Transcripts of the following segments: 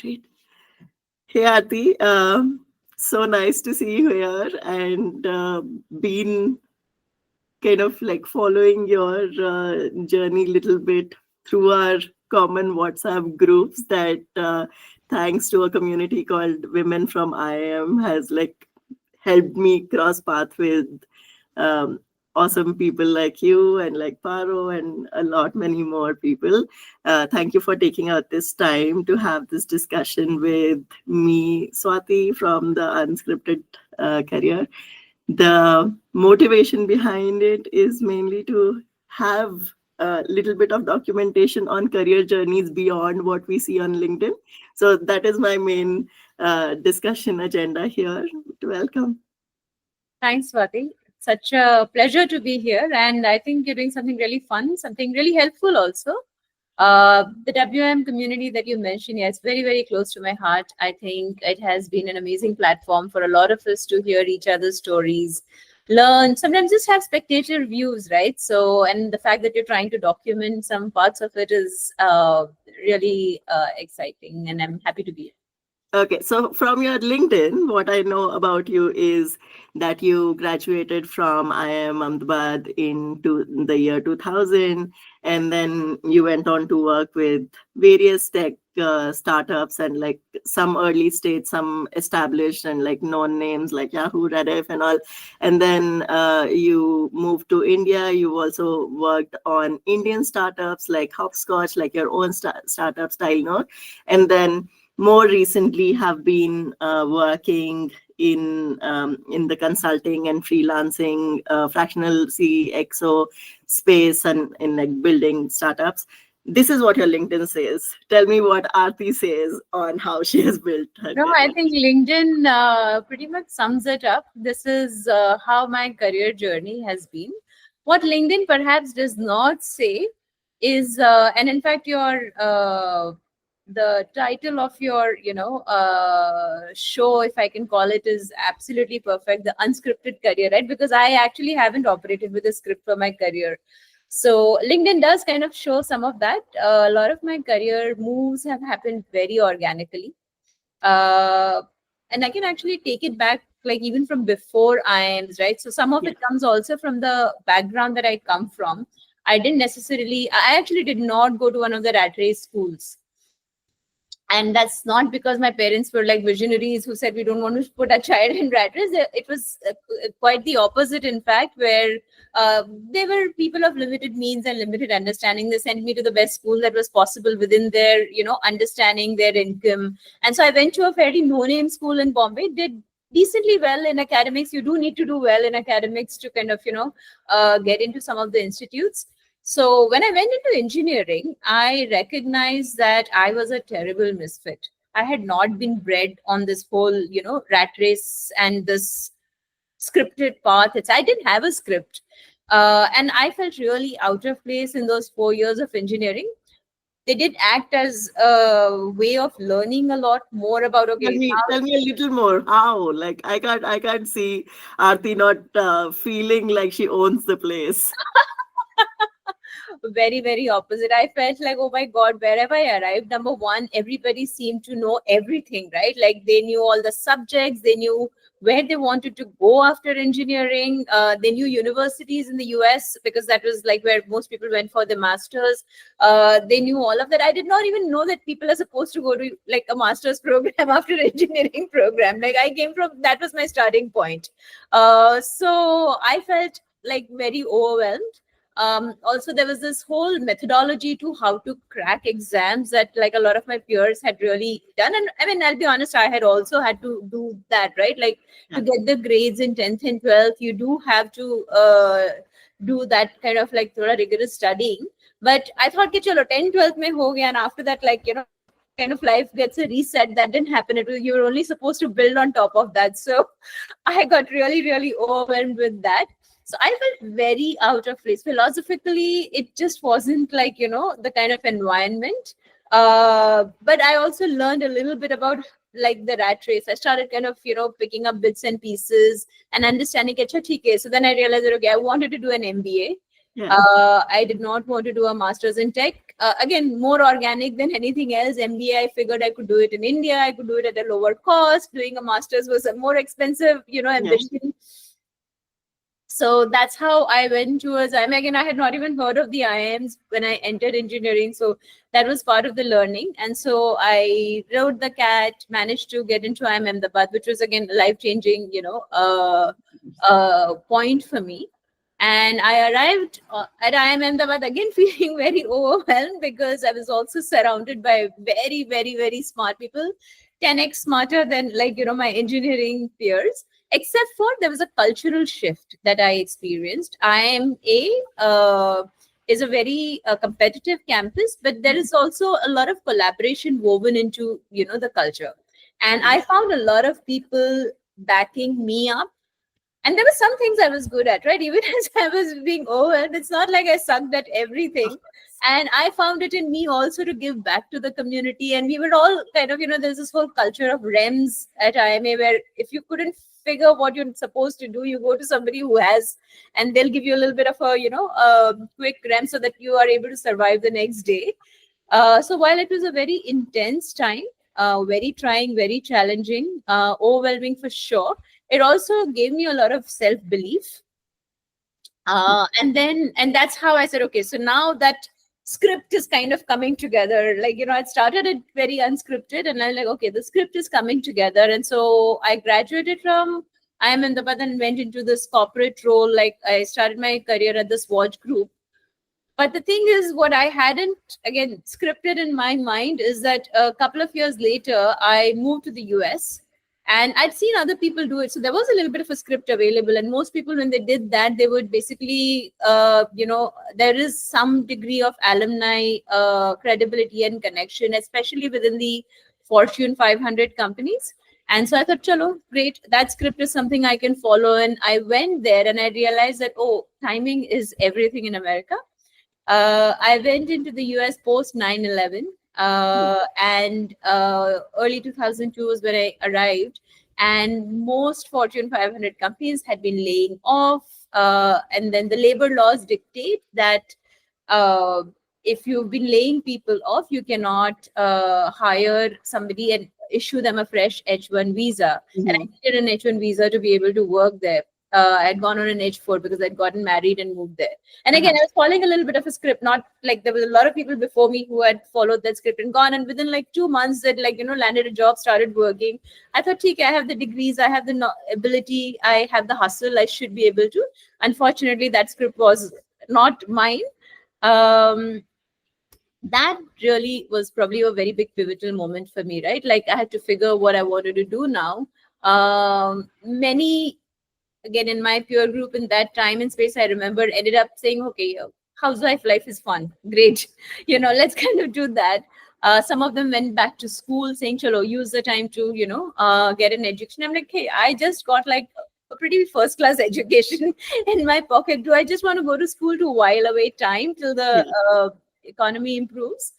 Great. Hey, Arti. So nice to see you here and been kind of like following your journey little bit through our common WhatsApp groups that thanks to a community called Women from IIM has like helped me cross path with um, awesome people like you and like Paro and a lot many more people. Thank you for taking out this time to have this discussion with me, Swati from the Unscripted Career. The motivation behind it is mainly to have a little bit of documentation on career journeys beyond what we see on LinkedIn. So that is my main discussion agenda here. Welcome. Thanks, Swati. Such a pleasure to be here. And I think you're doing something really fun, something really helpful also. The WM community that you mentioned, yes, very, very close to my heart. I think it has been an amazing platform for a lot of us to hear each other's stories, learn, sometimes just have spectator views, right? So, and the fact that you're trying to document some parts of it is really exciting. And I'm happy to be here. Okay, so from your LinkedIn, what I know about you is that you graduated from IIM Ahmedabad the year 2000, and then you went on to work with various tech startups and like some early stage, some established and like known names like Yahoo, Rediff, and all. And then you moved to India. You also worked on Indian startups like Hopscotch, like your own startup, Style Nook, and then more recently have been working in the consulting and freelancing fractional CXO space and in like building startups. This is what your LinkedIn says. Tell me what Arti says on how she has built her No, career. I think LinkedIn pretty much sums it up. This is how my career journey has been. What LinkedIn perhaps does not say is, and in fact, the title of your show, if I can call it, is absolutely perfect. The Unscripted Career, right? Because I actually haven't operated with a script for my career. So LinkedIn does kind of show some of that. A lot of my career moves have happened very organically. uh, and I can actually take it back, like even from before IIMs, right? So some of Yeah. it comes also from the background that I come from. I actually did not go to one of the rat race schools. And that's not because my parents were like visionaries who said we don't want to put a child in rat race. It was quite the opposite, in fact, where they were people of limited means and limited understanding. They sent me to the best school that was possible within their, understanding, their income. And so I went to a fairly no-name school in Bombay, did decently well in academics. You do need to do well in academics to kind of, get into some of the institutes. So when I went into engineering, I recognized that I was a terrible misfit. I had not been bred on this whole, rat race and this scripted path. I didn't have a script. And I felt really out of place in those 4 years of engineering. They did act as a way of learning a lot more about, okay, Tell me a little more. How? Like I can't see Arti not feeling like she owns the place. very, very opposite. I felt like, oh my God, wherever I arrived, number one, everybody seemed to know everything, right? Like they knew all the subjects, they knew where they wanted to go after engineering. They knew universities in the US because that was like where most people went for the masters. They knew all of that. I did not even know that people are supposed to go to like a master's program after engineering program. Like I came from, that was my starting point. So I felt like very overwhelmed. Also, there was this whole methodology to how to crack exams that like a lot of my peers had really done. And I mean, I'll be honest, I had also had to do that, right? Like to get the grades in 10th and 12th, you do have to do that kind of like thoda rigorous studying. But I thought, कि चलो 10, 12 mein ho gaya, and after that, like, kind of life gets a reset. That didn't happen. You were only supposed to build on top of that. So I got really, really overwhelmed with that. So I felt very out of place. Philosophically, it just wasn't like, the kind of environment. But I also learned a little bit about like the rat race. I started kind of, picking up bits and pieces and understanding, acha, theek hai. So then I realized that, okay, I wanted to do an MBA. Yeah. I did not want to do a master's in tech. Again, more organic than anything else. MBA, I figured I could do it in India. I could do it at a lower cost. Doing a master's was a more expensive, Yeah. ambition. So that's how I went towards IIM. Again, I had not even heard of the IIMs when I entered engineering. So that was part of the learning. And so I wrote the CAT, managed to get into IIM Ahmedabad, which was again life-changing, point for me. And I arrived at IIM Ahmedabad again feeling very overwhelmed because I was also surrounded by very, very, very smart people, 10x smarter than my engineering peers. Except for there was a cultural shift that I experienced. Is a very competitive campus, but there is also a lot of collaboration woven into the culture, and I found a lot of people backing me up. And there were some things I was good at, right? Even as I was being overwhelmed, it's not like I sucked at everything. And I found it in me also to give back to the community. And we were all kind of, there's this whole culture of REMs at IMA where if you couldn't figure what you're supposed to do, you go to somebody who has, and they'll give you a little bit of a quick REM so that you are able to survive the next day. So while it was a very intense time, very trying, very challenging, overwhelming for sure, it also gave me a lot of self-belief. And that's how I said, okay, so now that script is kind of coming together. I'd started it very unscripted, and I'm like, okay, the script is coming together. And so I graduated from IIM Ahmedabad and went into this corporate role. Like I started my career at this watch group. But the thing is, what I hadn't, again, scripted in my mind is that a couple of years later, I moved to the US and I'd seen other people do it. So there was a little bit of a script available. And most people, when they did that, they would basically, there is some degree of alumni credibility and connection, especially within the Fortune 500 companies. And so I thought, chalo, great. That script is something I can follow. And I went there and I realized that, timing is everything in America. I went into the US post 9/11, and early 2002 was when I arrived. And most Fortune 500 companies had been laying off. And then the labor laws dictate that if you've been laying people off, you cannot hire somebody and issue them a fresh H1 visa. And I needed an H1 visa to be able to work there. I had gone on an H4 because I'd gotten married and moved there. And again, I was following a little bit of a script, not like there was a lot of people before me who had followed that script and gone. And within like 2 months, that landed a job, started working. I thought, I have the degrees, I have the ability, I have the hustle, I should be able to. Unfortunately, that script was not mine. That really was probably a very big pivotal moment for me, right? Like I had to figure what I wanted to do now. Many, again, in my peer group in that time and space, I remember ended up saying, okay, housewife life is fun. Great. Let's kind of do that. Some of them went back to school saying, chalo, use the time to, get an education. I'm like, hey, I just got like a pretty first class education in my pocket. Do I just want to go to school to while away time till the economy improves?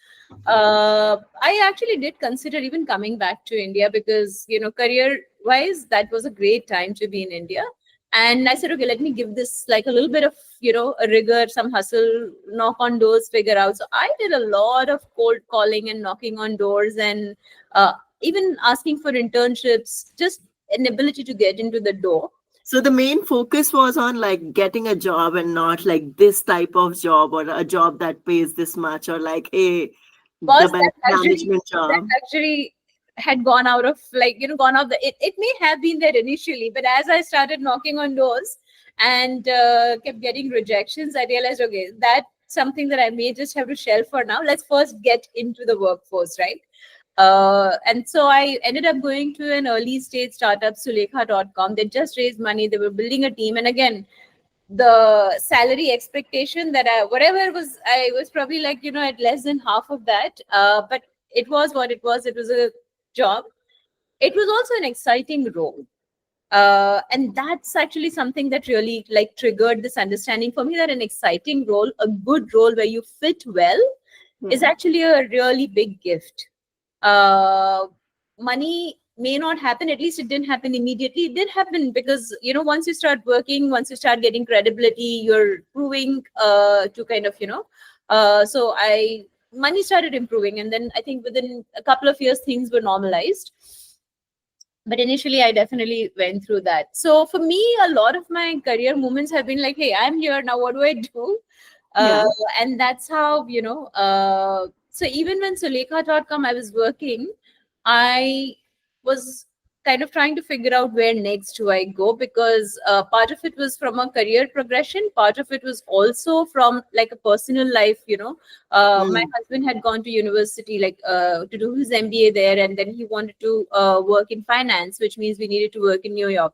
I actually did consider even coming back to India because, career wise, that was a great time to be in India. And I said, okay, let me give this like a little bit of, a rigor, some hustle, knock on doors, figure out. So I did a lot of cold calling and knocking on doors and even asking for internships, just an ability to get into the door. So the main focus was on like getting a job and not like this type of job or a job that pays this much or like the management job. That actually had gone out of gone off it may have been there initially, but as I started knocking on doors and kept getting rejections, I realized, okay, that's something that I may just have to shelve for now. Let's first get into the workforce, right? And so I ended up going to an early stage startup, Sulekha.com. They just raised money. They were building a team. And again, the salary expectation that I was probably at less than half of that. But it was what it was. It was a job. It was also an exciting role. And that's actually something that really triggered this understanding for me that an exciting role, a good role where you fit well, is actually a really big gift. Money may not happen. At least it didn't happen immediately. It did happen because, once you start working, once you start getting credibility, you're proving to kind of, so money started improving. And then I think within a couple of years, things were normalized. But initially, I definitely went through that. So for me, a lot of my career moments have been like, hey, I'm here now. What do I do? Yeah. And that's how, so even when Sulekha.com I was working, I was kind of trying to figure out where next do I go, because part of it was from a career progression, part of it was also from like a personal life. My husband had gone to university like to do his MBA there, and then he wanted to work in finance, which means we needed to work in New York.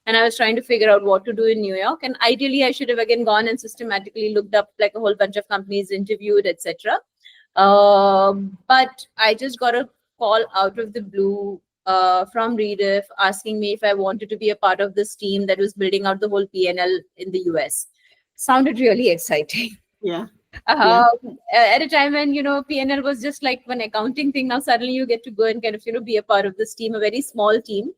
And I was trying to figure out what to do in New York. And ideally, I should have again gone and systematically looked up like a whole bunch of companies, interviewed, etc. But I just got a call out of the blue from Rediff asking me if I wanted to be a part of this team that was building out the whole PNL in the US. Sounded really exciting. Yeah. Yeah. At a time when, PNL was just like one accounting thing. Now suddenly you get to go and kind of, be a part of this team, a very small team.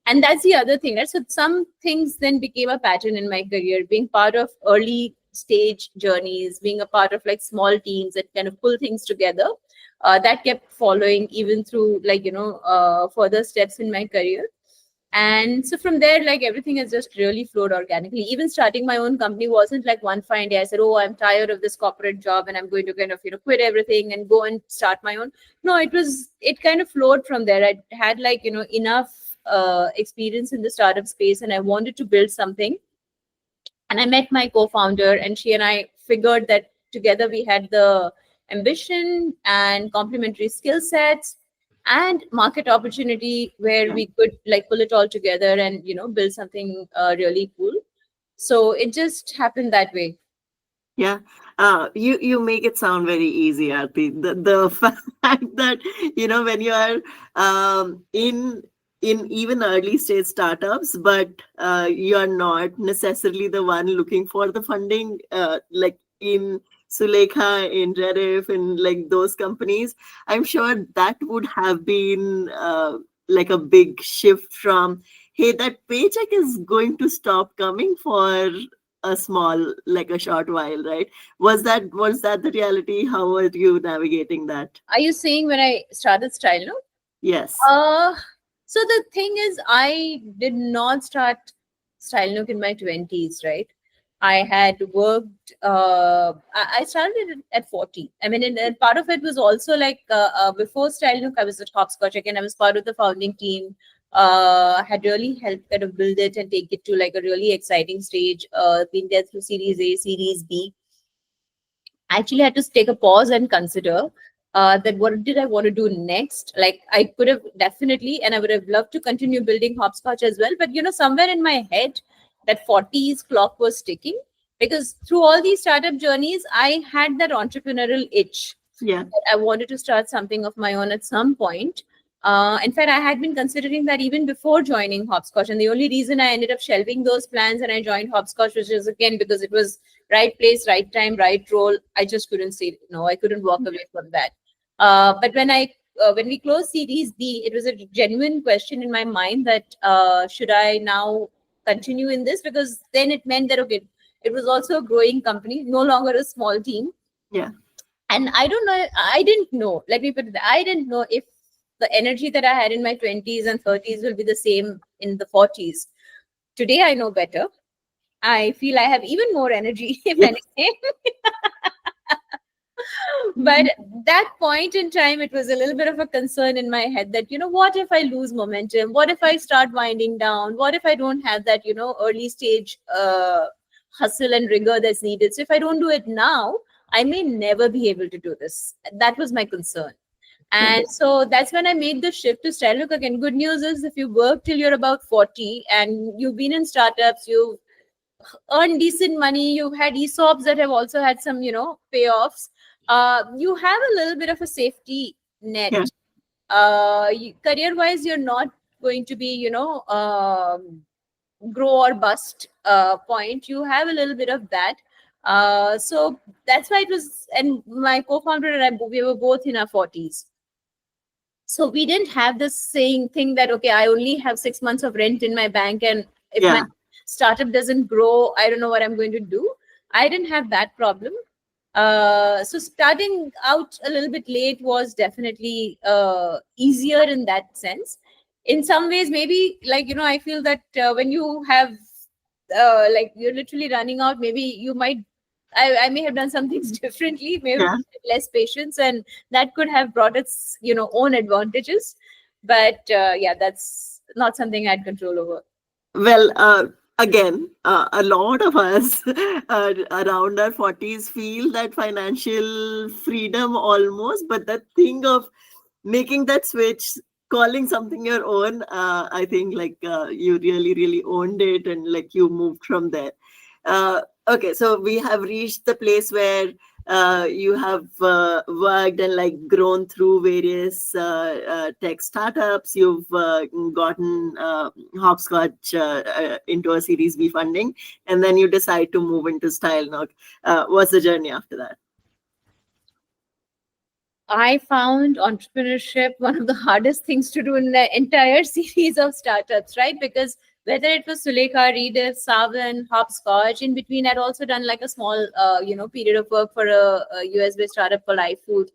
And that's the other thing, right? So some things then became a pattern in my career, being part of early stage journeys, being a part of like small teams that kind of pull things together. That kept following even through like, further steps in my career. And so from there, like everything has just really flowed organically. Even starting my own company wasn't like one fine day I said, oh, I'm tired of this corporate job and I'm going to kind of, quit everything and go and start my own. No, it kind of flowed from there. I had like, enough experience in the startup space, and I wanted to build something. And I met my co-founder, and she and I figured that together we had the ambition and complementary skill sets and market opportunity where we could like pull it all together and build something really cool. So it just happened that way. Yeah. You make it sound very easy, Arti. The fact that when you are in even early stage startups, but you are not necessarily the one looking for the funding, like in Sulekha, in Rediff, in like those companies. I'm sure that would have been like a big shift from, hey, that paycheck is going to stop coming for a small, like a short while, right? Was that the reality? How are you navigating that? Are you saying when I started Style Nook? Yes. Uh, so the thing is, I did not start Style Nook in my 20s, right? I had worked, I started it at 40. I mean, and part of it was also like before Style Nook, I was at Hopscotch again. I was part of the founding team, had really helped kind of build it and take it to like a really exciting stage, been there through Series A, Series B. I actually had to take a pause and consider that what did I want to do next? Like I could have definitely, and I would have loved to continue building hopscotch as well. But somewhere in my head, that 40s clock was ticking, because through all these startup journeys, I had that entrepreneurial itch. Yeah. I wanted to start something of my own at some point. In fact, I had been considering that even before joining Hopscotch. And the only reason I ended up shelving those plans and I joined Hopscotch was just again because it was right place, right time, right role. I just couldn't say no. I couldn't walk away from that. But when we closed Series B, it was a genuine question in my mind that should I now continue in this? Because then it meant that, okay, it was also a growing company, no longer a small team. Yeah. And I didn't know, let me put it, I didn't know if the energy that I had in my 20s and 30s will be the same in the 40s. Today, I know better. I feel I have even more energy, if Yeah. anything. But that point in time, it was a little bit of a concern in my head that, what if I lose momentum? What if I start winding down? What if I don't have that, early stage hustle and rigor that's needed? So if I don't do it now, I may never be able to do this. That was my concern. And so that's when I made the shift to Style Nook again. Good news is if you work till you're about 40 and you've been in startups, you've earned decent money, you've had ESOPs that have also had some, payoffs, you have a little bit of a safety net. Yeah. Career-wise, you're not going to be, grow or bust point. You have a little bit of that. So that's why it was, and my co-founder and I, we were both in our 40s. So we didn't have this saying thing that, okay, I only have 6 months of rent in my bank, and if my Yeah. startup doesn't grow, I don't know what I'm going to do. I didn't have that problem. So starting out a little bit late was definitely easier in that sense. In some ways, maybe, like, I feel that when you have like, you're literally running out, maybe you might, I may have done some things differently, maybe Yeah. less patience, and that could have brought its own advantages. But yeah, that's not something I had control over. Well, again, a lot of us around our 40s feel that financial freedom almost, but that thing of making that switch, calling something your own, I think like you really, really owned it and like you moved from there. Okay, so we have reached the place where you have worked and like grown through various tech startups. You've gotten hopscotch into a Series B funding, and then you decide to move into Style Nook. What's the journey after that? I found entrepreneurship one of the hardest things to do in the entire series of startups, right? Because whether it was Sulekha, Rediff, Savan, Hopscotch, in between, I'd also done like a small, period of work for a US-based startup called iFood.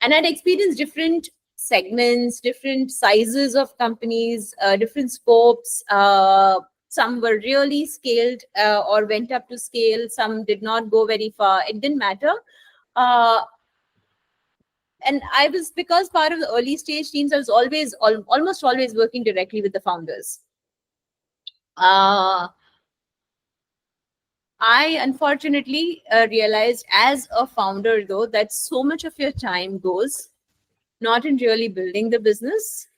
And I'd experienced different segments, different sizes of companies, different scopes. Some were really scaled or went up to scale. Some did not go very far. It didn't matter. Uh, and I was, because part of the early stage teams, I was always almost always working directly with the founders. uh, I unfortunately realized as a founder, though, that so much of your time goes not in really building the business,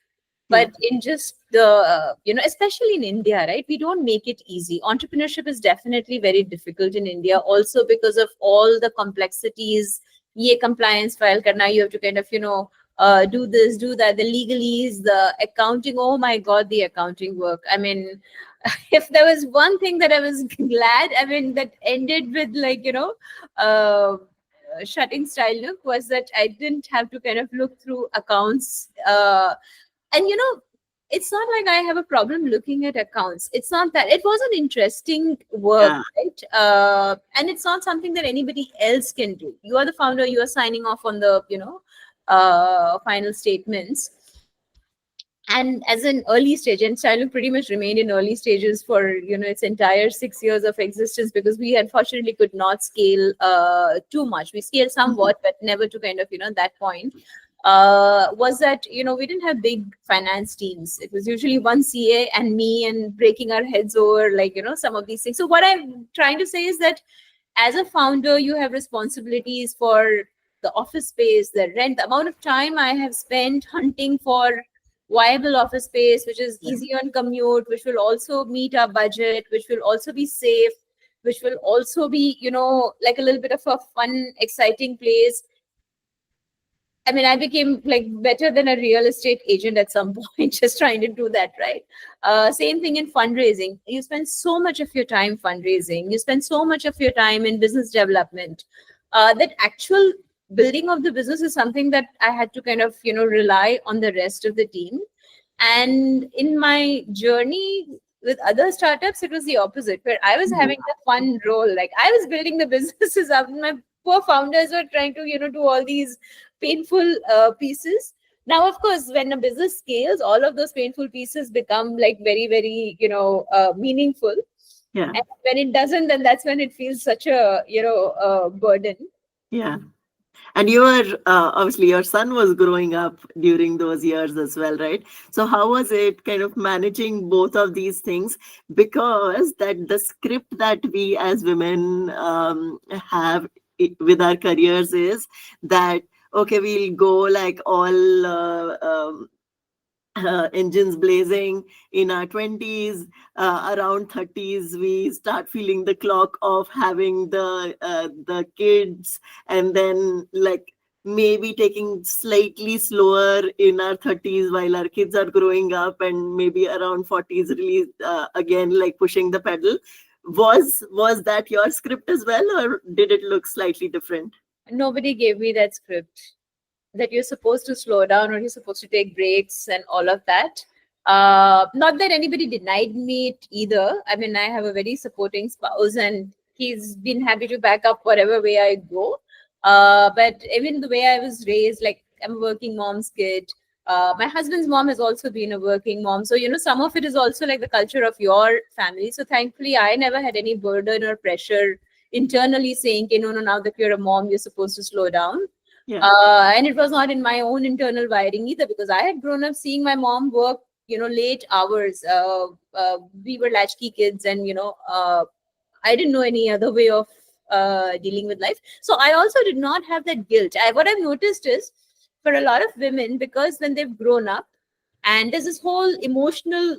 Yeah, but in just the especially in India, right? We don't make it easy. Entrepreneurship is definitely very difficult in India, also because of all the complexities. Ye compliance file karna, you have to kind of do this, do that, the legalese, the accounting. Oh my god, the accounting work. I mean, if there was one thing that I was glad, I mean, that ended with, like, uh, shutting Style Nook, was that I didn't have to kind of look through accounts. And it's not like I have a problem looking at accounts. It's not that. It was an interesting work, yeah, right? And it's not something that anybody else can do. You are the founder. You are signing off on the final statements. And as an early stage, and Style pretty much remained in early stages for its entire 6 years of existence, because we unfortunately could not scale too much. We scaled somewhat, but never to kind of that point. Was that we didn't have big finance teams. It was usually one CA and me, and breaking our heads over, like, some of these things. So what I'm trying to say is that as a founder, you have responsibilities for the office space, the rent, the amount of time I have spent hunting for viable office space, which is yeah, easy on commute, which will also meet our budget, which will also be safe, which will also be, like a little bit of a fun, exciting place. I mean, I became like better than a real estate agent at some point, just trying to do that, right? Same thing in fundraising. You spend so much of your time fundraising. You spend so much of your time in business development. That actual building of the business is something that I had to kind of, rely on the rest of the team. And in my journey with other startups, it was the opposite, where I was mhm, having the fun role. Like, I was building the businesses up, and my poor founders were trying to, do all these painful pieces. Now, of course, when a business scales, all of those painful pieces become like very, very, meaningful. yeah, And when it doesn't, then that's when it feels such a, burden. yeah. And you were obviously your son was growing up during those years as well, right? So how was it kind of managing both of these things? Because that the script that we as women have with our careers is that okay, we'll go like all engines blazing in our 20s. Around 30s we start feeling the clock of having the kids, and then like maybe taking slightly slower in our 30s while our kids are growing up, and maybe around 40s really again like pushing the pedal. Was that your script as well, or did it look slightly different? Nobody gave me that script. that you're supposed to slow down or you're supposed to take breaks and all of that. Not that anybody denied me it either. I mean, I have a very supporting spouse and he's been happy to back up whatever way I go. But even the way I was raised, like I'm a working mom's kid. My husband's mom has also been a working mom. So, some of it is also like the culture of your family. So thankfully, I never had any burden or pressure internally saying, okay, no, no, now that you're a mom, you're supposed to slow down. Yeah. And it was not in my own internal wiring either, because I had grown up seeing my mom work, late hours. We were latchkey kids, and I didn't know any other way of dealing with life. So I also did not have that guilt. What I've noticed is, for a lot of women, because when they've grown up, and there's this whole emotional,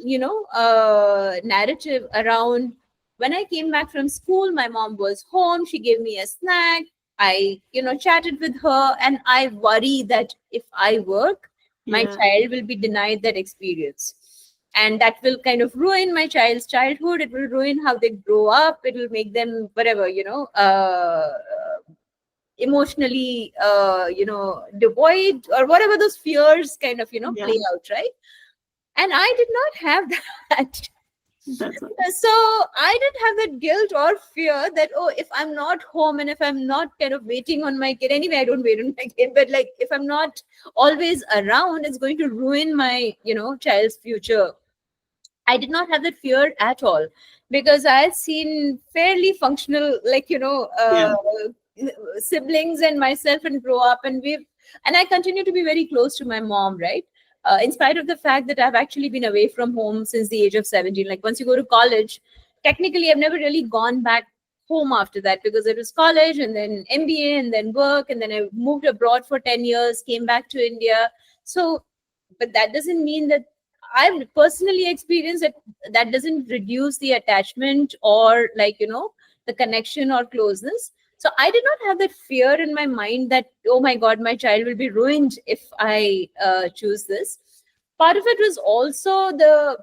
narrative around, when I came back from school, my mom was home, she gave me a snack, I, chatted with her, and I worry that if I work, my Yeah. child will be denied that experience. And that will kind of ruin my child's childhood. It will ruin how they grow up. It will make them whatever, emotionally, devoid, or whatever those fears kind of, Yeah. play out, right? And I did not have that. That's all. So I didn't have that guilt or fear that, oh, if I'm not home and if I'm not kind of waiting on my kid, anyway, I don't wait on my kid, but like if I'm not always around, it's going to ruin my, child's future. I did not have that fear at all, because I had seen fairly functional, like, Yeah. siblings and myself, and grow up, and I continue to be very close to my mom, right? In spite of the fact that I've actually been away from home since the age of 17. Like, once you go to college, technically, I've never really gone back home after that, because it was college and then MBA and then work. And then I moved abroad for 10 years, came back to India. So, but that doesn't mean that I've personally experienced that. That doesn't reduce the attachment or, like, the connection or closeness. So I did not have that fear in my mind that, oh my God, my child will be ruined if I choose this. Part of it was also the,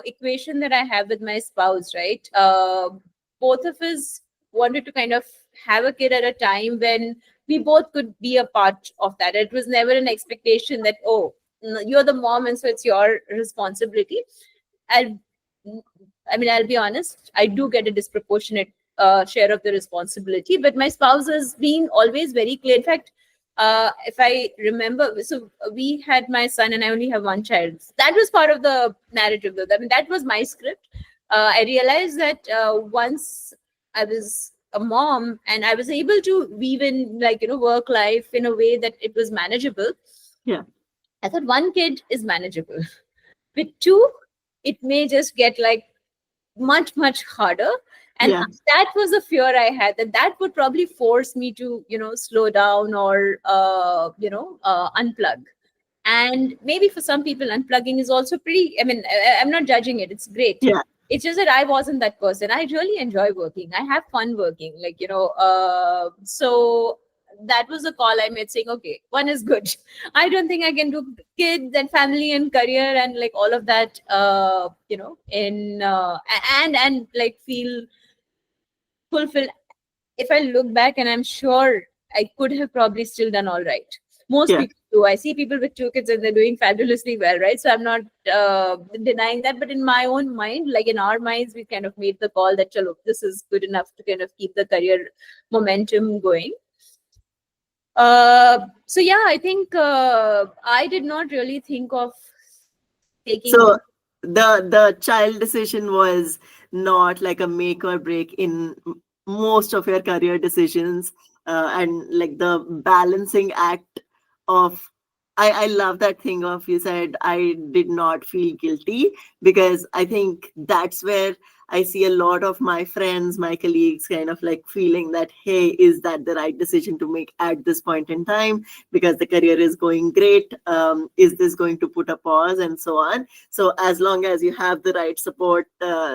equation that I have with my spouse, right? Both of us wanted to kind of have a kid at a time when we both could be a part of that. It was never an expectation that, oh, you're the mom and so it's your responsibility. I'll, I'll be honest, I do get a disproportionate share of the responsibility, but my spouse has been always very clear. In fact, if I remember, so we had my son and I only have one child. That was part of the narrative, though. I mean, that was my script. I realized that once I was a mom and I was able to weave in, like, work life in a way that it was manageable. Yeah. I thought one kid is manageable. With two, it may just get like much, much harder. And Yeah. that was the fear I had, that would probably force me to, slow down or, unplug. And maybe for some people, unplugging is also pretty, I'm not judging it. It's great. Yeah. It's just that I wasn't that person. I really enjoy working. I have fun working. Like, so that was a call I made, saying, okay, one is good. I don't think I can do kids and family and career and like all of that, in and like feel fulfilled. If I look back, and I'm sure I could have probably still done all right. Most Yeah. people do. I see people with two kids and they're doing fabulously well, right? So I'm not denying that. But in my own mind, like in our minds, we kind of made the call that, chalo, this is good enough to kind of keep the career momentum going. So yeah, I think I did not really think of taking. So the child decision was not like a make or break in most of your career decisions, and like the balancing act of, I love that thing of, you said I did not feel guilty, because I think that's where I see a lot of my friends, my colleagues kind of like feeling that, hey, is that the right decision to make at this point in time, because the career is going great, is this going to put a pause, and so on. So as long as you have the right support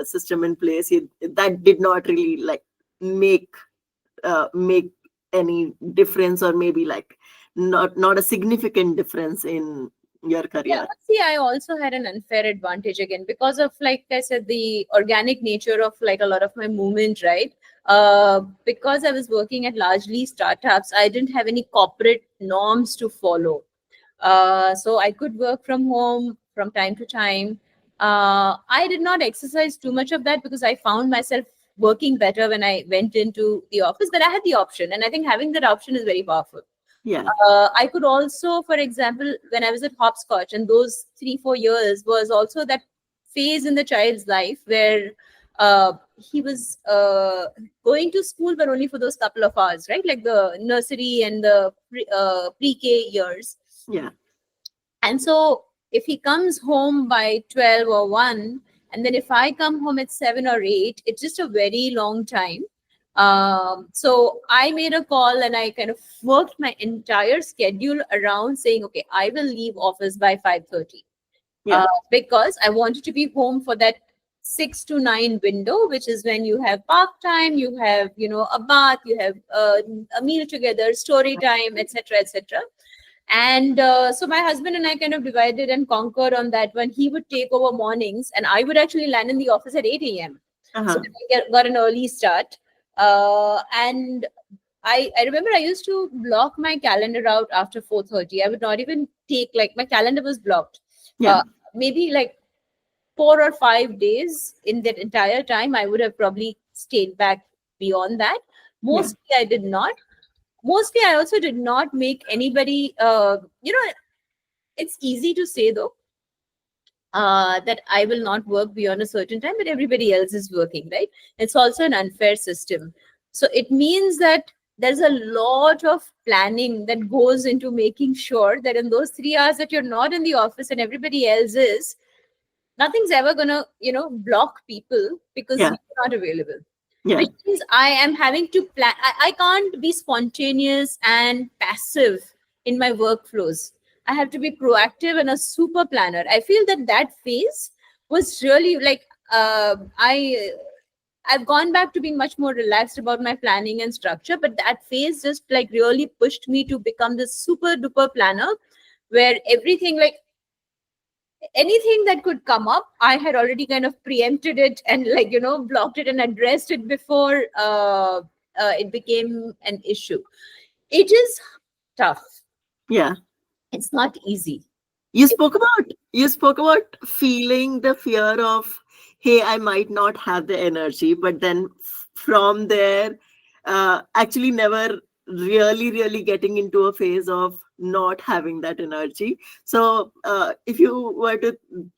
system in place, that did not really like make make any difference, or maybe like not a significant difference in your Yeah, career? see, I also had an unfair advantage again because of, like I said, the organic nature of like a lot of my movement, right? Because I was working at largely startups, I didn't have any corporate norms to follow. So I could work from home from time to time. I did not exercise too much of that because I found myself working better when I went into the office, but I had the option. And I think having that option is very powerful. Yeah, I could also, for example, when I was at hopscotch, and those 3 4 years was also that phase in the child's life where he was going to school, but only for those couple of hours, right? Like the nursery and the pre-K years. yeah, And so if he comes home by 12 or 1, and then if I come home at 7 or 8, it's just a very long time. So I made a call and I kind of worked my entire schedule around saying, okay, I will leave office by 5:30 yeah, because I wanted to be home for that 6 to 9 window, which is when you have park time, you have, a bath, you have a meal together, story time, etc., etc. And so my husband and I kind of divided and conquered on that one. He would take over mornings, and I would actually land in the office at 8 a.m. So uh-huh, that I got an early start. And I remember I used to block my calendar out after 4:30. I would not even take, like, my calendar was blocked. yeah, Uh, Maybe like 4 or 5 days in that entire time, I would have probably stayed back beyond that. yeah, Mostly I did not. Mostly I also did not make anybody, it's easy to say though, that I will not work beyond a certain time, but everybody else is working, right? It's also an unfair system. So it means that there's a lot of planning that goes into making sure that in those 3 hours that you're not in the office and everybody else is, nothing's ever gonna, block people because yeah, you're not available. yeah, Which means I am having to plan. I can't be spontaneous and passive in my workflows. I have to be proactive and a super planner. I feel that that phase was really like, I've gone back to being much more relaxed about my planning and structure, but that phase just like really pushed me to become this super duper planner where everything, like anything that could come up, I had already kind of preempted it and, like, blocked it and addressed it before it became an issue. It is tough. yeah. It's not easy. You spoke about feeling the fear of, hey, I might not have the energy, but then from there, actually never really getting into a phase of not having that energy. So, if you were to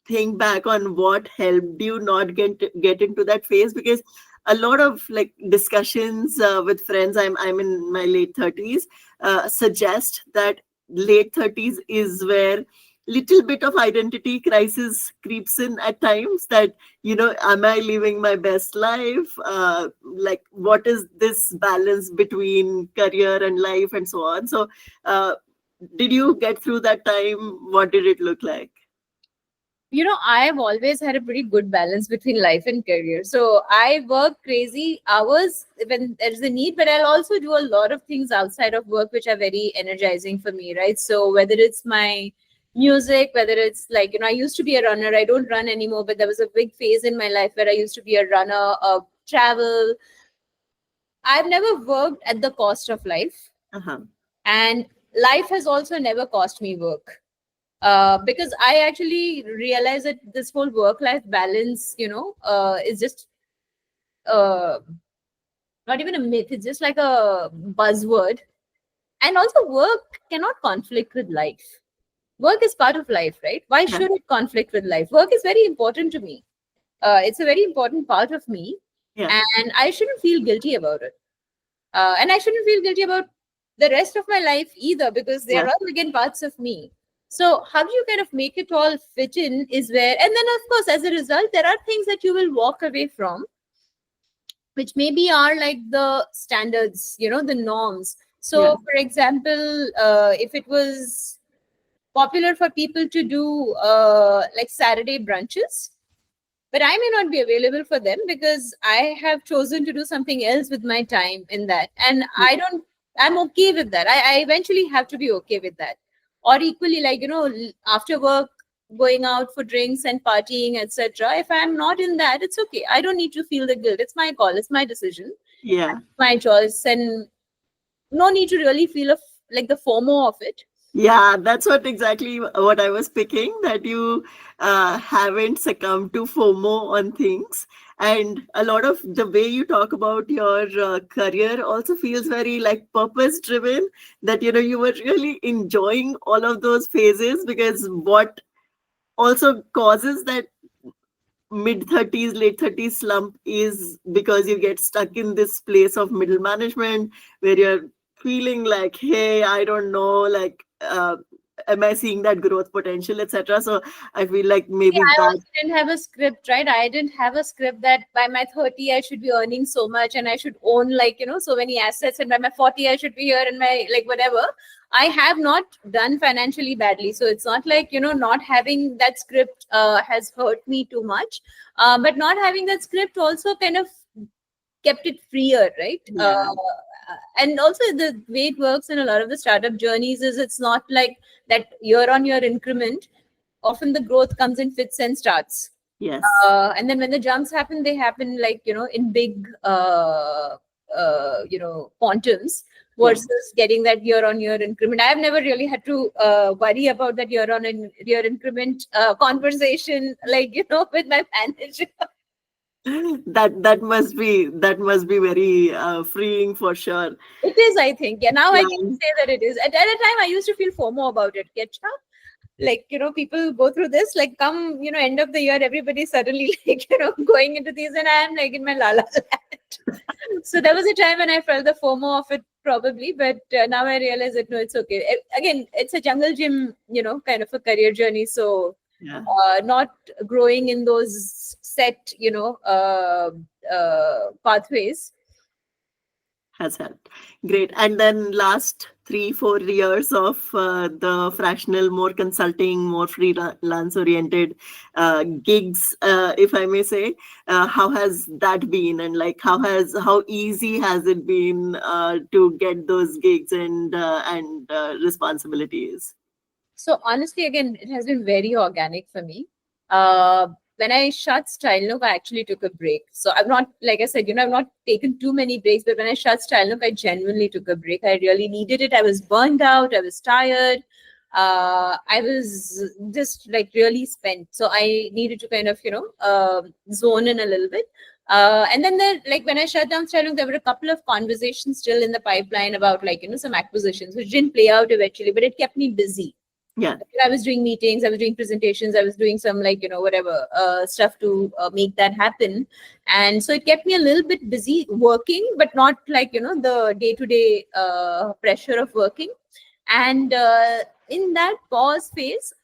think back on what helped you not get into that phase, because a lot of like discussions with friends, I'm in my late 30s, suggest that late 30s is where little bit of identity crisis creeps in at times, that am I living my best life, like what is this balance between career and life and so on. So did you get through that time? What did it look like? I've always had a pretty good balance between life and career. So I work crazy hours when there's a need, but I'll also do a lot of things outside of work which are very energizing for me, right? So whether it's my music, whether it's like, I used to be a runner. I don't run anymore, but there was a big phase in my life where I used to be a runner, travel. I've never worked at the cost of life, Uh-huh. and life has also never cost me work. Because I actually realize that this whole work-life balance, is just uh, not even a myth. It's just like a buzzword. And also, work cannot conflict with life. Work is part of life, right? Why Yeah, should it conflict with life? Work is very important to me. It's a very important part of me, yeah, and I shouldn't feel guilty about it. And I shouldn't feel guilty about the rest of my life either, because they are yeah, all again parts of me. So how do you kind of make it all fit in is where, and then of course, as a result, there are things that you will walk away from, which maybe are like the standards, the norms. yeah, So, for example, if it was popular for people to do like Saturday brunches, but I may not be available for them because I have chosen to do something else with my time in that. And yeah, I'm okay with that. I eventually have to be okay with that. or equally, like, after work, going out for drinks and partying, etc. If I'm not in that, it's okay. I don't need to feel the guilt. It's my call. It's my decision. Yeah. My choice, and no need to really feel like the FOMO of it. Yeah, that's exactly what I was picking, that you haven't succumbed to FOMO on things. And a lot of the way you talk about your career also feels very like purpose driven, that, you were really enjoying all of those phases, because what also causes that mid 30s, late 30s slump is because you get stuck in this place of middle management where you're feeling like, hey, I don't know, like, am I seeing that growth potential, etc. So I feel like See, maybe I that. also didn't have a script, right? I didn't have a script that by my 30 I should be earning so much and I should own, like, so many assets, and by my 40 I should be here and my, like, whatever. I have not done financially badly. So it's not like, not having that script has hurt me too much. But not having that script also kind of kept it freer, right? Yeah. And also the way it works in a lot of the startup journeys is it's not like that year on year increment. Often the growth comes in fits and starts. Yes. And then when the jumps happen, they happen, like, in big, quantums, Yeah. versus getting that year on year increment. I've never really had to worry about that year on year increment conversation, like, with my manager. That must be very freeing for sure. It is, I think. Yeah, now I can Yeah. say that it is. At a time, I used to feel FOMO about it. Ketcha? Like, people go through this, like, come, end of the year, everybody suddenly, like, going into these, and I am like in my la la land. So there was a time when I felt the FOMO of it, probably, but now I realize that no, it's okay. Again, it's a jungle gym, kind of a career journey. So Yeah. not growing in those set, pathways. Has helped. Great. And then last 3-4 years of the fractional, more consulting, more freelance oriented gigs, if I may say, how has that been? And like, how easy has it been to get those gigs and responsibilities? So honestly, again, it has been very organic for me. Uh, when I shut Style Nook, I actually took a break. So I'm not, like I said, I've not taken too many breaks, but when I shut Style Nook, I genuinely took a break. I really needed it. I was burned out. I was tired. I was just like really spent. So I needed to kind of, zone in a little bit. And then like when I shut down Style Nook, there were a couple of conversations still in the pipeline about, like, some acquisitions, which didn't play out eventually, but it kept me busy. Yeah. I was doing meetings, I was doing presentations, I was doing some, like, whatever stuff to make that happen. And so it kept me a little bit busy working, but not like, the day-to-day pressure of working. And in that pause phase,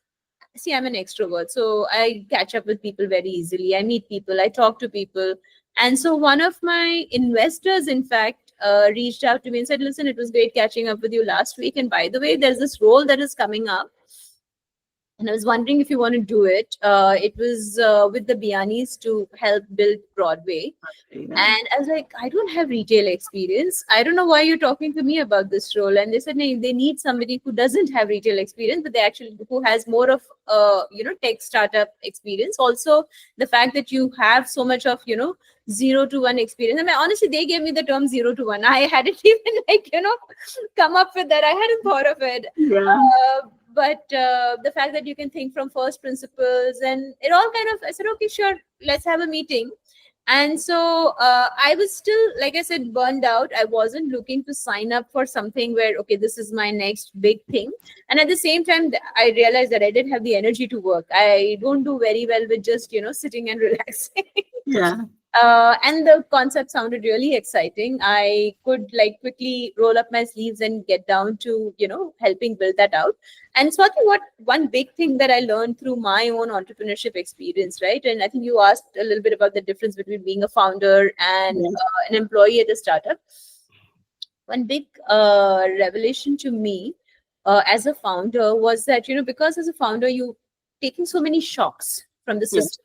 see, I'm an extrovert, so I catch up with people very easily. I meet people, I talk to people. And so one of my investors, in fact, reached out to me and said, listen, it was great catching up with you last week. And by the way, there's this role that is coming up. And I was wondering if you want to do it. It was with the Bianis to help build Broadway. Yeah. And I was like, I don't have retail experience. I don't know why you're talking to me about this role. And they said, no, they need somebody who doesn't have retail experience, but they actually, who has more of, tech startup experience. Also, the fact that you have so much of, 0 to 1 experience. I mean, honestly, they gave me the term 0 to 1. I hadn't even, like, come up with that. I hadn't thought of it. Yeah. But the fact that you can think from first principles, and it all kind of, I said, okay, sure, let's have a meeting. And so I was still, like I said, burned out. I wasn't looking to sign up for something where, okay, this is my next big thing. And at the same time, I realized that I didn't have the energy to work. I don't do very well with just, sitting and relaxing. Yeah. And the concept sounded really exciting. I could, like, quickly roll up my sleeves and get down to, helping build that out. And so I think one big thing that I learned through my own entrepreneurship experience, right? And I think you asked a little bit about the difference between being a founder and an employee at a startup. One big revelation to me as a founder was that, because as a founder, you taking so many shocks from the system.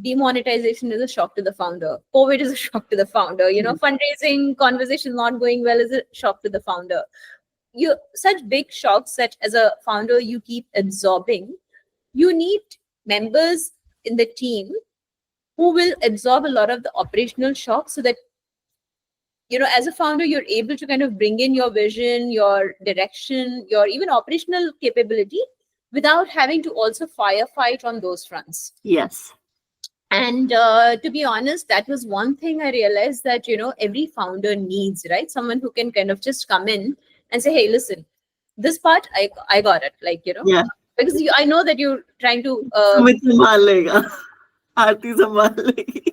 Demonetization is a shock to the founder. COVID is a shock to the founder. Fundraising conversation not going well is a shock to the founder. you such big shocks that as a founder you keep absorbing, you need members in the team who will absorb a lot of the operational shocks, so that as a founder you're able to kind of bring in your vision, your direction, your even operational capability without having to also firefight on those fronts. Yes. And to be honest, that was one thing I realized, that every founder needs, right, someone who can kind of just come in and say, hey, listen, this part I got it, like Yeah. because I know that you're trying to Sumit संभाल लेगा, आरती संभाल लेगी.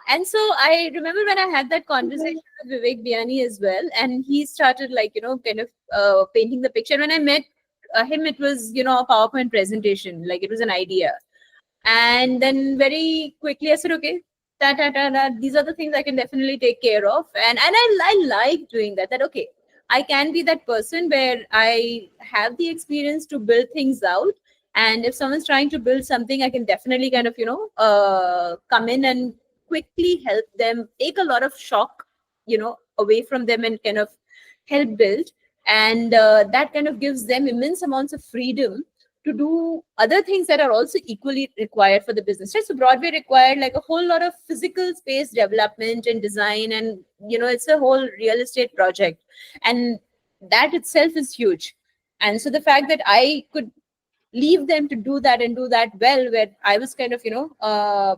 and so I remember when I had that conversation with Vivek Biani as well, and he started like, kind of painting the picture. When I met him, it was, a PowerPoint presentation, like it was an idea. And then very quickly I said, okay, these are the things I can definitely take care of. And I like doing that, okay, I can be that person where I have the experience to build things out. And if someone's trying to build something, I can definitely kind of, come in and quickly help them, take a lot of shock, away from them, and kind of help build. And that kind of gives them immense amounts of freedom to do other things that are also equally required for the business, right? So Broadway required like a whole lot of physical space development and design, and it's a whole real estate project, and that itself is huge. And so the fact that I could leave them to do that and do that well, where I was kind of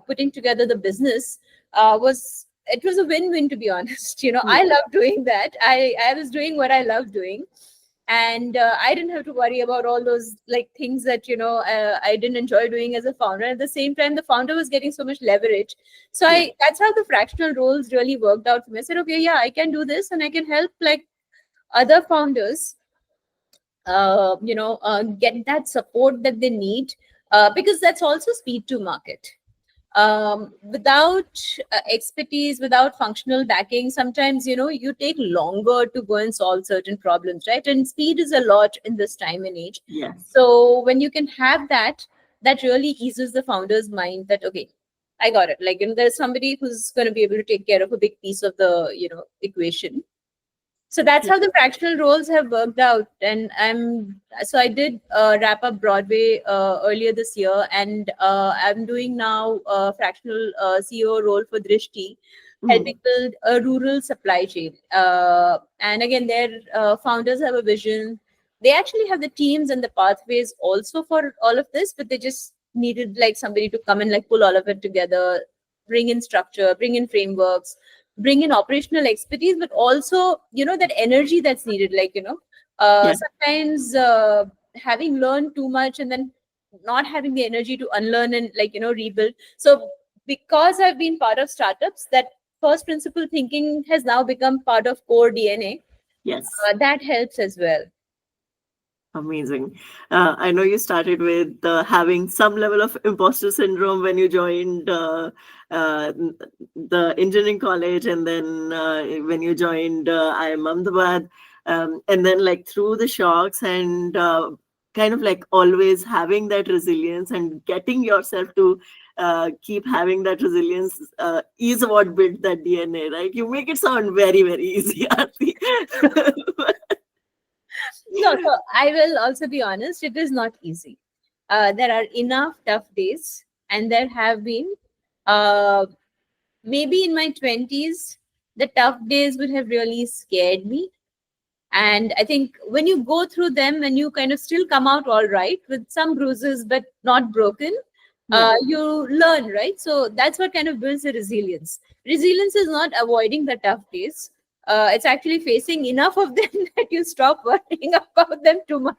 putting together the business, was a win-win, to be honest. I love doing that. I was doing what I love doing, and I didn't have to worry about all those like things that I didn't enjoy doing as a founder. At the same time, the founder was getting so much leverage, so that's how the fractional roles really worked out for me. I said, okay, yeah, I can do this, and I can help like other founders get that support that they need, because that's also speed to market. Without expertise, without functional backing, sometimes you take longer to go and solve certain problems, right? And speed is a lot in this time and age. Yes. So when you can have that really eases the founder's mind that, okay, I got it, like there's somebody who's going to be able to take care of a big piece of the equation. So that's how the fractional roles have worked out. And I did wrap up Broadway earlier this year, and I'm doing now a fractional CEO role for Drishti, helping build a rural supply chain. And again, their founders have a vision. They actually have the teams and the pathways also for all of this, but they just needed like somebody to come and like pull all of it together, bring in structure, bring in frameworks, bring in operational expertise, but also that energy that's needed, like sometimes having learned too much and then not having the energy to unlearn and like rebuild. So because I've been part of startups, that first principle thinking has now become part of core DNA. Yes. That helps as well. Amazing. I know you started with having some level of imposter syndrome when you joined the engineering college, and then when you joined IIM Ahmedabad, and then like through the shocks and kind of like always having that resilience and getting yourself to keep having that resilience is what built that DNA, right? You make it sound very, very easy, Arti. No, so I will also be honest, it is not easy. There are enough tough days, and there have been. Maybe in my 20s, the tough days would have really scared me. And I think when you go through them and you kind of still come out all right with some bruises, but not broken, you learn, right? So that's what kind of builds the resilience. Resilience is not avoiding the tough days. It's actually facing enough of them that you stop worrying about them too much.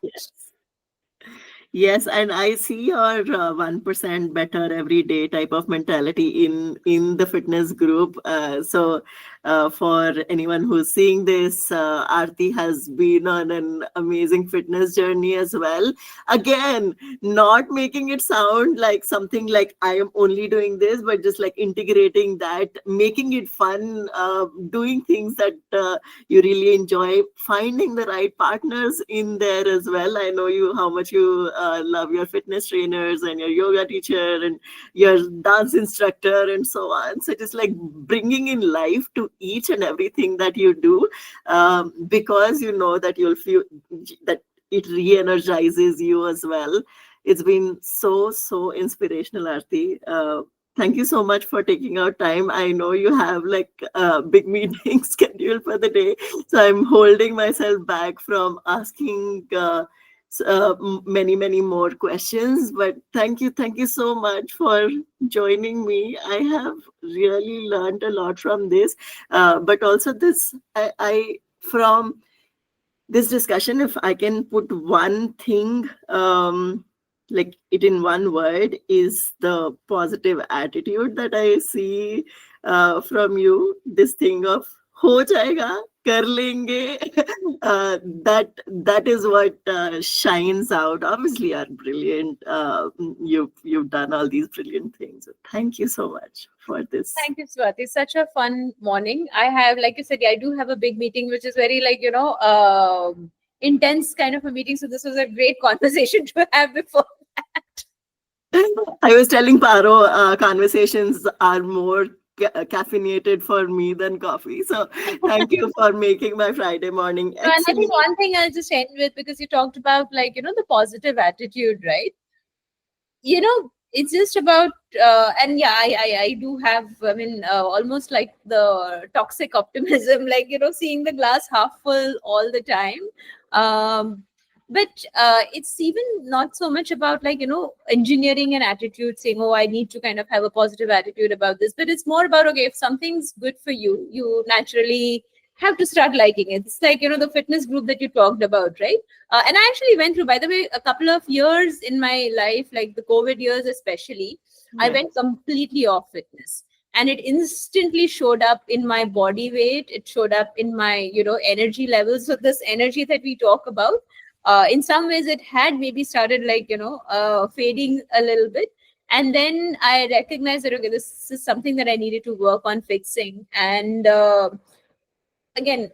Yes, and I see your 1% better every day type of mentality in the fitness group. So for anyone who's seeing this, Arti has been on an amazing fitness journey as well. Again, not making it sound like something like I am only doing this, but just like integrating that, making it fun, doing things that you really enjoy, finding the right partners in there as well. I know how much you love your fitness trainers and your yoga teacher and your dance instructor and so on. So just like bringing in life to to each and everything that you do, because you know that you'll feel that it re-energizes you as well. It's been so inspirational, Arti. Thank you so much for taking out time. I know you have like big meetings scheduled for the day, so I'm holding myself back from asking many more questions. But thank you so much for joining me. I have really learned a lot from this, but also this I from this discussion, if I can put one thing, like it in one word, is the positive attitude that I see from you. This thing of ho jayega, kar lenge. That is what shines out. Obviously, you're brilliant. You've done all these brilliant things. So thank you so much for this. Thank you, Swati. It's such a fun morning. I have, like you said, I do have a big meeting, which is very like, intense kind of a meeting. So this was a great conversation to have before. I was telling Paro, conversations are more caffeinated for me than coffee. So thank you for making my Friday morning And I think excellent. one thing I'll just end with, because you talked about like, the positive attitude, right? It's just about and yeah, I do have, I mean, almost like the toxic optimism, like, seeing the glass half full all the time. But it's even not so much about like, engineering an attitude, saying, oh, I need to kind of have a positive attitude about this, but it's more about, okay, if something's good for you, you naturally have to start liking it. It's like, the fitness group that you talked about, right? And I actually went through, by the way, a couple of years in my life, like the COVID years especially, I Yeah. went completely off fitness. And it instantly showed up in my body weight. It showed up in my, energy levels. So this energy that we talk about, in some ways it had maybe started like, fading a little bit. And then I recognized that, okay, this is something that I needed to work on fixing. And again,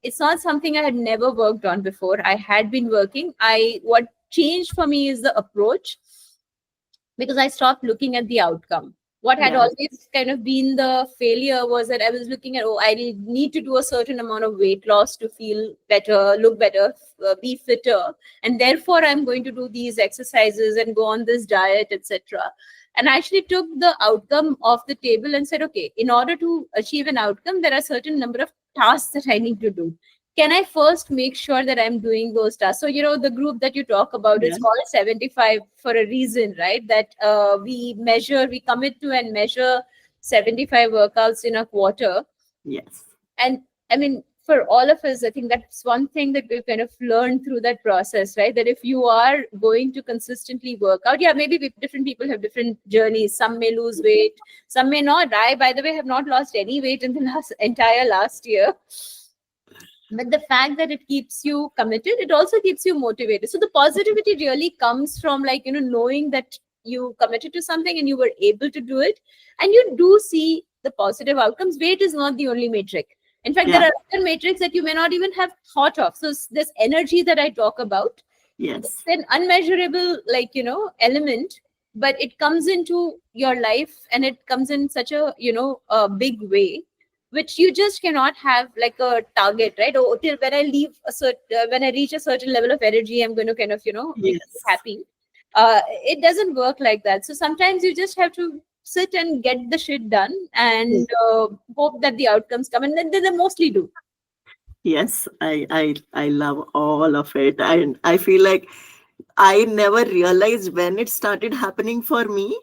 it's not something I had never worked on before. I had been working. What changed for me is the approach, because I stopped looking at the outcome. What had Yeah. always kind of been the failure was that I was looking at, oh, I need to do a certain amount of weight loss to feel better, look better, be fitter, and therefore I'm going to do these exercises and go on this diet, etc. And I actually took the outcome off the table and said, okay, in order to achieve an outcome, there are certain number of tasks that I need to do. Can I first make sure that I'm doing those tasks? So, the group that you talk about, Yeah. it's called 75 for a reason, right? That we commit to and measure 75 workouts in a quarter. Yes. And I mean, for all of us, I think that's one thing that we've kind of learned through that process, right? That if you are going to consistently work out, yeah, maybe different people have different journeys. Some may lose weight, some may not. I, by the way, have not lost any weight in the entire last year. But the fact that it keeps you committed, it also keeps you motivated. So the positivity really comes from like, knowing that you committed to something and you were able to do it, and you do see the positive outcomes. Weight is not the only metric. In fact, there Yeah. are other metrics that you may not even have thought of. So this energy that I talk about, Yes. it's an unmeasurable, like, element, but it comes into your life and it comes in such a, a big way, which you just cannot have like a target, right? Or till when I leave a certain, when I reach a certain level of energy, I'm going to kind of, be Yes. happy. It doesn't work like that. So sometimes you just have to sit and get the shit done and hope that the outcomes come, and then they mostly do. Yes. I love all of it. And I feel like I never realized when it started happening for me.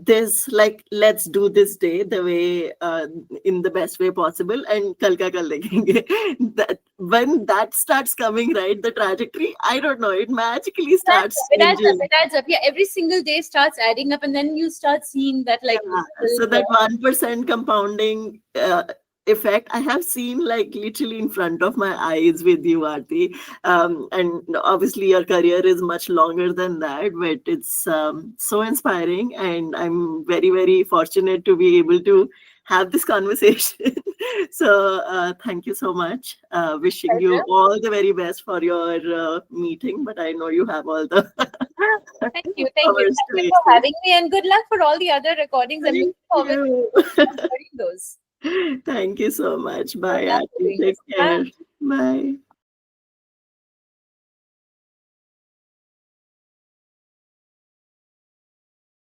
This like, let's do this day the way, in the best way possible, and kal ka kal dekhenge. That when that starts coming, right, the trajectory, I don't know, it magically starts It adds up. changing. It adds up. Yeah, every single day starts adding up, and then you start seeing that like Yeah. So that 1% compounding effect, I have seen like literally in front of my eyes with you, Aarti. And obviously your career is much longer than that, but it's so inspiring, and I'm very fortunate to be able to have this conversation. So thank you so much. Wishing you pleasure. all the very best for your meeting, but I know you have all the Thank you. Thank you. hours Thank to you it. for having me, and good luck for all the other recordings. I'm Thank looking forward you. to hearing those. Thank you so much. So Bye, love Aarti. doing Take this. Bye. care. Bye.